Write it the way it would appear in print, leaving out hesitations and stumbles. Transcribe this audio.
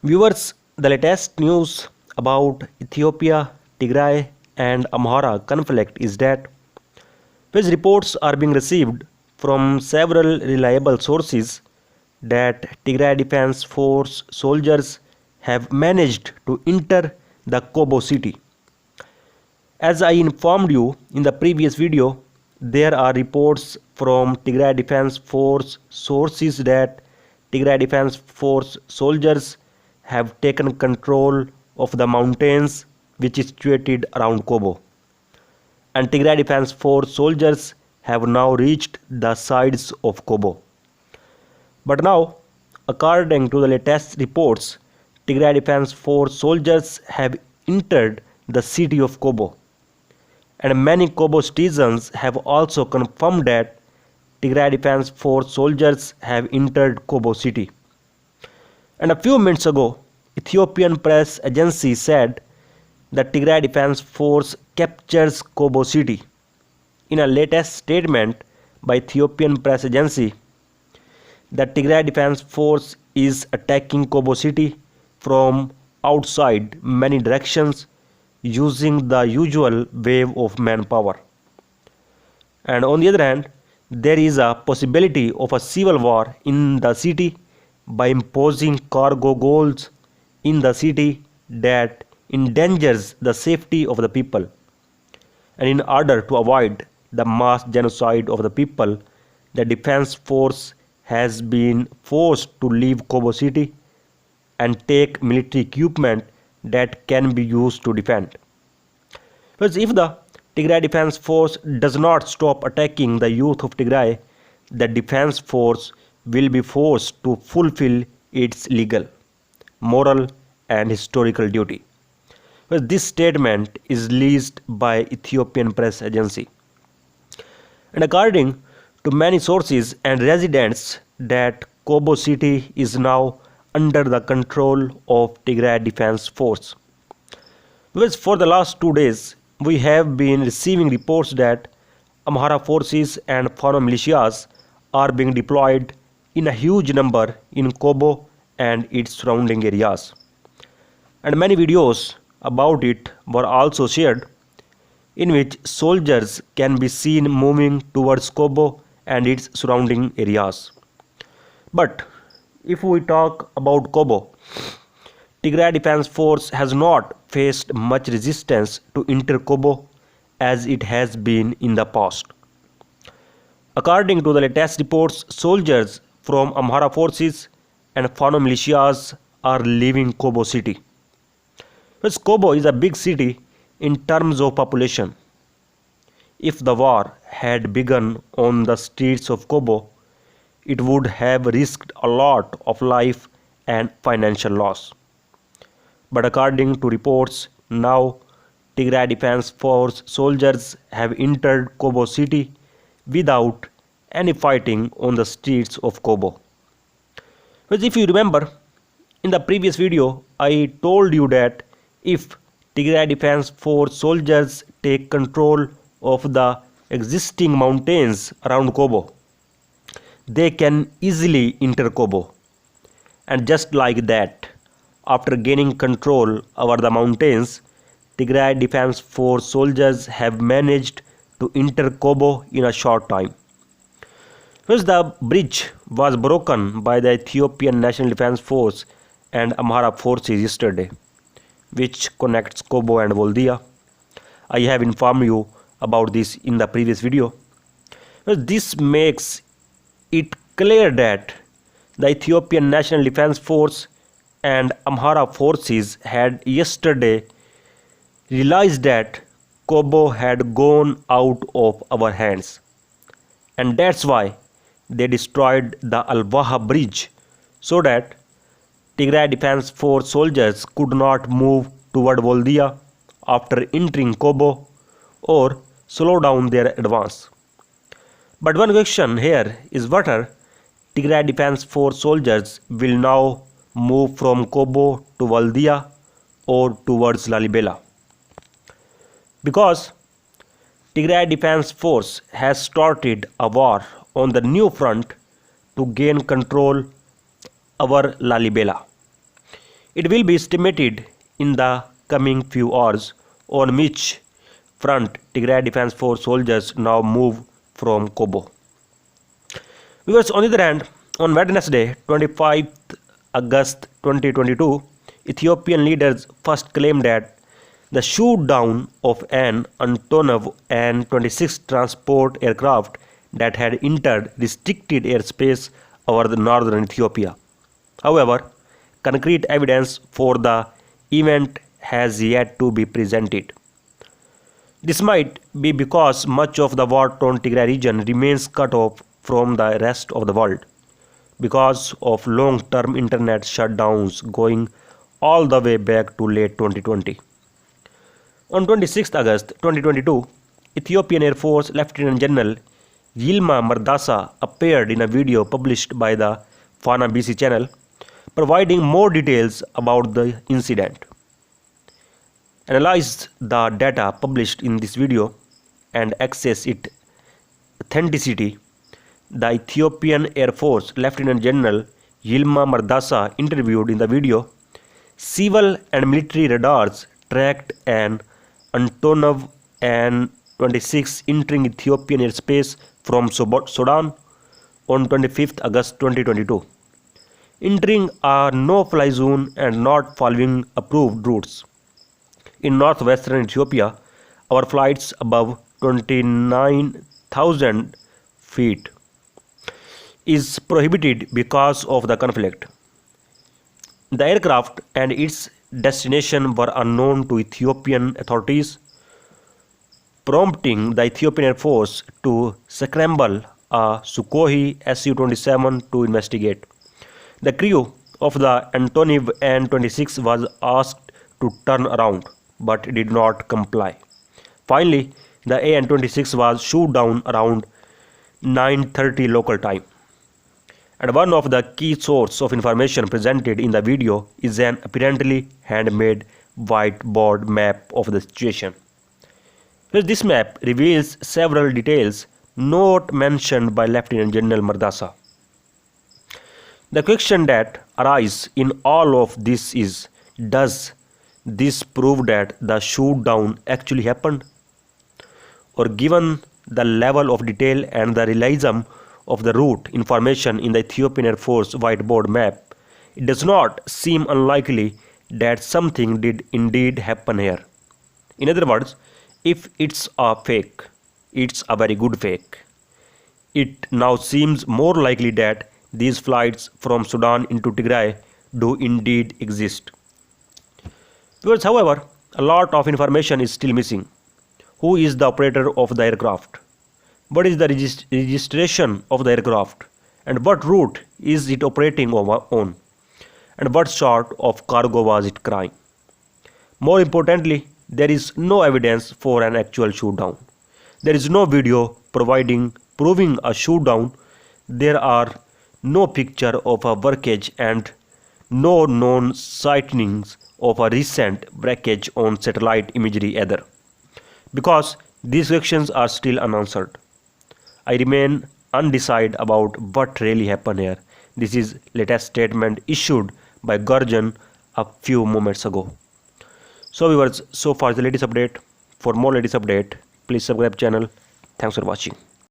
Viewers, the latest news about Ethiopia, Tigray, and Amhara conflict is that which reports are being received from several reliable sources that Tigray Defense Force soldiers have managed to enter the Kobo city. As I informed you in the previous video, there are reports from Tigray Defense Force sources that Tigray Defense Force soldiers have taken control of the mountains which is situated around Kobo. And Tigray Defense Force soldiers have now reached the sides of Kobo. But now, according to the latest reports, Tigray Defense Force soldiers have entered the city of Kobo. And many Kobo citizens have also confirmed that Tigray Defense Force soldiers have entered Kobo city. And a few minutes ago, Ethiopian press agency said that Tigray Defense Force captures Kobo city. In a latest statement by Ethiopian press agency, the Tigray Defense Force is attacking Kobo city from outside many directions using the usual wave of manpower. And on the other hand, there is a possibility of a civil war in the city by imposing cargo goals in the city that endangers the safety of the people. And in order to avoid the mass genocide of the people, the defense force has been forced to leave Kobo city and take military equipment that can be used to defend. Because if the Tigray Defense Force does not stop attacking the youth of Tigray, the defense force will be forced to fulfill its legal, moral, and historical duty. Well, this statement is released by Ethiopian press agency. And according to many sources and residents, that Kobo city is now under the control of Tigray Defense Force. Because for the last 2 days, we have been receiving reports that Amhara forces and Fano militias are being deployed in a huge number in Kobo and its surrounding areas. And many videos about it were also shared, in which soldiers can be seen moving towards Kobo and its surrounding areas. But if we talk about Kobo, Tigray Defense Force has not faced much resistance to enter Kobo as it has been in the past. According to the latest reports, soldiers from Amhara forces and Fano militias are leaving Kobo city. Because Kobo is a big city in terms of population. If the war had begun on the streets of Kobo, it would have risked a lot of life and financial loss. But according to reports, now Tigray Defense Force soldiers have entered Kobo city without any fighting on the streets of Kobo. Because if you remember, in the previous video, I told you that if Tigray Defense Force soldiers take control of the existing mountains around Kobo, they can easily enter Kobo. And just like that, after gaining control over the mountains, Tigray Defense Force soldiers have managed to enter Kobo in a short time. Because the bridge was broken by the Ethiopian National Defense Force and Amhara forces yesterday, which connects Kobo and Voldia. I have informed you about this in the previous video. This makes it clear that the Ethiopian National Defense Force and Amhara forces had yesterday realized that Kobo had gone out of our hands. And that's why they destroyed the Al-Waha bridge so that Tigray Defense Force soldiers could not move toward Voldia after entering Kobo or slow down their advance. But one question here is whether Tigray Defense Force soldiers will now move from Kobo to Voldia or towards Lalibela. Because Tigray Defense Force has started a war on the new front to gain control over Lalibela. It will be estimated in the coming few hours on which front Tigray Defense Force soldiers now move from Kobo. Viewers, on the other hand, on Wednesday, 25th August 2022, Ethiopian leaders first claimed that the shoot-down of an Antonov An-26 transport aircraft that had entered restricted airspace over the northern Ethiopia. However, concrete evidence for the event has yet to be presented. This might be because much of the war-torn Tigray region remains cut off from the rest of the world because of long-term internet shutdowns going all the way back to late 2020. On 26th August 2022, Ethiopian Air Force Lieutenant General Yilma Mardasa appeared in a video published by the Fana BC channel, providing more details about the incident. Analyze the data published in this video and assess its authenticity. The Ethiopian Air Force Lieutenant General Yilma Mardasa interviewed in the video, civil and military radars tracked an Antonov An-26 entering Ethiopian airspace from Sudan on 25th August 2022, entering a no-fly zone and not following approved routes. In northwestern Ethiopia, our flights above 29,000 feet is prohibited because of the conflict. The aircraft and its destination were unknown to Ethiopian authorities, prompting the Ethiopian Air Force to scramble a Sukhoi Su-27 to investigate. The crew of the Antonov An-26 was asked to turn around but did not comply. Finally, the An-26 was shot down around 9:30 local time. And one of the key sources of information presented in the video is an apparently handmade whiteboard map of the situation. This map reveals several details not mentioned by Lieutenant General Mardasa. The question that arises in all of this is, does this prove that the shoot-down actually happened? Or given the level of detail and the realism of the route information in the Ethiopian Air Force whiteboard map, it does not seem unlikely that something did indeed happen here. In other words, if it's a fake, it's a very good fake. It now seems more likely that these flights from Sudan into Tigray do indeed exist. Because, however, a lot of information is still missing. Who is the operator of the aircraft? What is the registration of the aircraft? And what route is it operating on? And what sort of cargo was it carrying? More importantly, there is no evidence for an actual shoot-down. There is no video proving a shoot-down. There are no picture of a wreckage and no known sightings of a recent wreckage on satellite imagery either. Because these questions are still unanswered, I remain undecided about what really happened here. This is latest statement issued by Gurjan a few moments ago. So viewers, so far the latest update. For more latest update, please subscribe channel. Thanks for watching.